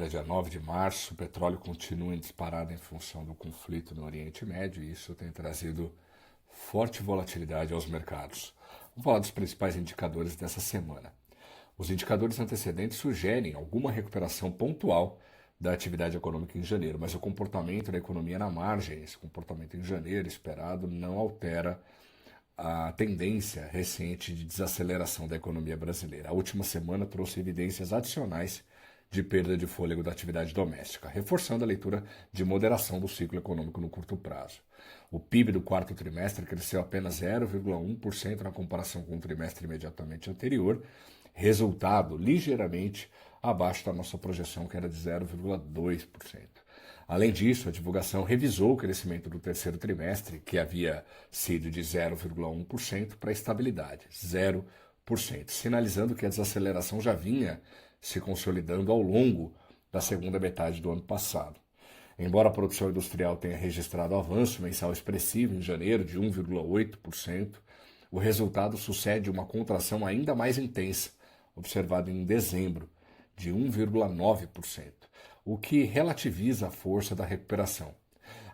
Dia 9 de março, o petróleo continua em disparada em função do conflito no Oriente Médio e isso tem trazido forte volatilidade aos mercados. Vamos falar dos principais indicadores dessa semana. Os indicadores antecedentes sugerem alguma recuperação pontual da atividade econômica em janeiro, mas o comportamento da economia na margem, esse comportamento em janeiro esperado, não altera a tendência recente de desaceleração da economia brasileira. A última semana trouxe evidências adicionais de perda de fôlego da atividade doméstica, reforçando a leitura de moderação do ciclo econômico no curto prazo. O PIB do quarto trimestre cresceu apenas 0,1% na comparação com o trimestre imediatamente anterior, resultado ligeiramente abaixo da nossa projeção, que era de 0,2%. Além disso, a divulgação revisou o crescimento do terceiro trimestre, que havia sido de 0,1%, para estabilidade, 0%, sinalizando que a desaceleração já vinha se consolidando ao longo da segunda metade do ano passado. Embora a produção industrial tenha registrado avanço mensal expressivo em janeiro de 1,8%, o resultado sucede uma contração ainda mais intensa, observada em dezembro, de 1,9%, o que relativiza a força da recuperação.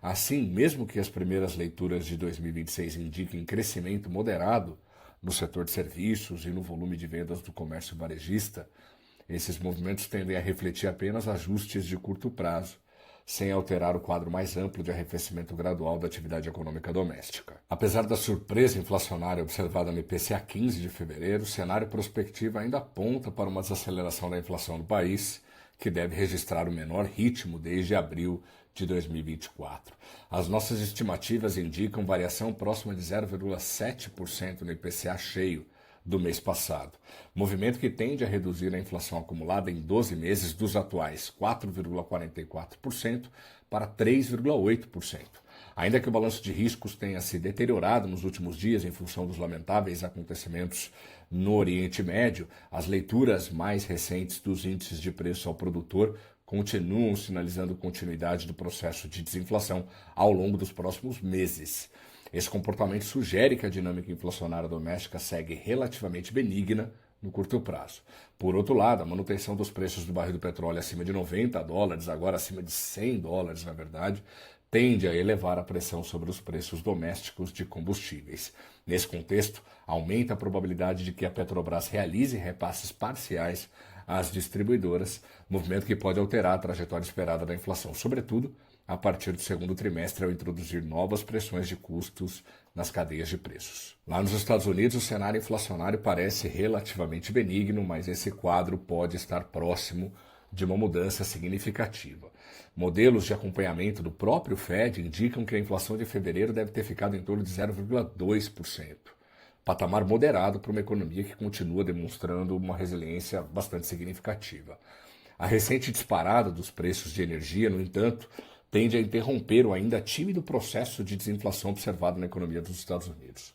Assim, mesmo que as primeiras leituras de 2026 indiquem crescimento moderado no setor de serviços e no volume de vendas do comércio varejista, esses movimentos tendem a refletir apenas ajustes de curto prazo, sem alterar o quadro mais amplo de arrefecimento gradual da atividade econômica doméstica. Apesar da surpresa inflacionária observada no IPCA 15 de fevereiro, o cenário prospectivo ainda aponta para uma desaceleração da inflação no país, que deve registrar o menor ritmo desde abril de 2024. As nossas estimativas indicam variação próxima de 0,7% no IPCA cheio do mês passado, movimento que tende a reduzir a inflação acumulada em 12 meses dos atuais 4,44% para 3,8%. Ainda que o balanço de riscos tenha se deteriorado nos últimos dias em função dos lamentáveis acontecimentos no Oriente Médio, as leituras mais recentes dos índices de preço ao produtor continuam sinalizando continuidade do processo de desinflação ao longo dos próximos meses. Esse comportamento sugere que a dinâmica inflacionária doméstica segue relativamente benigna no curto prazo. Por outro lado, a manutenção dos preços do barril do petróleo acima de $90, agora acima de $100, na verdade, tende a elevar a pressão sobre os preços domésticos de combustíveis. Nesse contexto, aumenta a probabilidade de que a Petrobras realize repasses parciais às distribuidoras, movimento que pode alterar a trajetória esperada da inflação, sobretudo a partir do segundo trimestre, ao introduzir novas pressões de custos nas cadeias de preços. Lá nos Estados Unidos, o cenário inflacionário parece relativamente benigno, mas esse quadro pode estar próximo de uma mudança significativa. Modelos de acompanhamento do próprio Fed indicam que a inflação de fevereiro deve ter ficado em torno de 0,2%, patamar moderado para uma economia que continua demonstrando uma resiliência bastante significativa. A recente disparada dos preços de energia, no entanto, tende a interromper o ainda tímido processo de desinflação observado na economia dos Estados Unidos.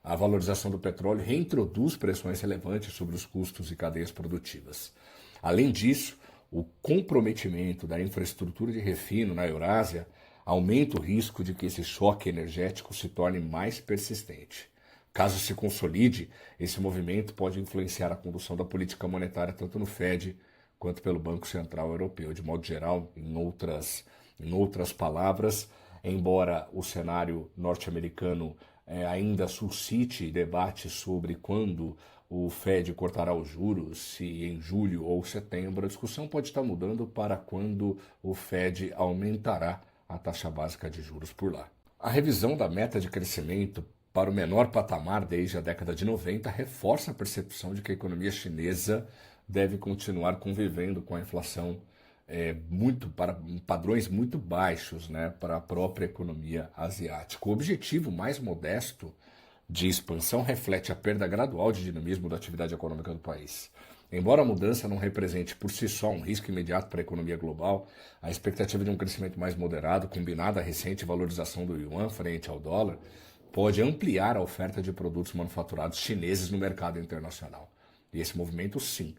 A valorização do petróleo reintroduz pressões relevantes sobre os custos e cadeias produtivas. Além disso, o comprometimento da infraestrutura de refino na Eurásia aumenta o risco de que esse choque energético se torne mais persistente. Caso se consolide, esse movimento pode influenciar a condução da política monetária tanto no Fed quanto pelo Banco Central Europeu. De modo geral, em outras palavras, embora o cenário norte-americano ainda suscite debate sobre quando o Fed cortará os juros, se em julho ou setembro, a discussão pode estar mudando para quando o Fed aumentará a taxa básica de juros por lá. A revisão da meta de crescimento para o menor patamar desde a década de 90 reforça a percepção de que a economia chinesa deve continuar convivendo com a inflação para padrões muito baixos, né, para a própria economia asiática. O objetivo mais modesto de expansão reflete a perda gradual de dinamismo da atividade econômica do país. Embora a mudança não represente por si só um risco imediato para a economia global, a expectativa de um crescimento mais moderado, combinada à recente valorização do yuan frente ao dólar, pode ampliar a oferta de produtos manufaturados chineses no mercado internacional. E esse movimento, sim,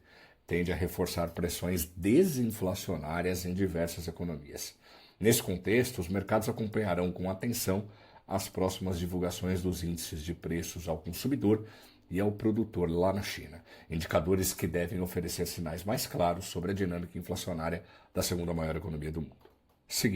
tende a reforçar pressões desinflacionárias em diversas economias. Nesse contexto, os mercados acompanharão com atenção as próximas divulgações dos índices de preços ao consumidor e ao produtor lá na China, indicadores que devem oferecer sinais mais claros sobre a dinâmica inflacionária da segunda maior economia do mundo. Seguimos.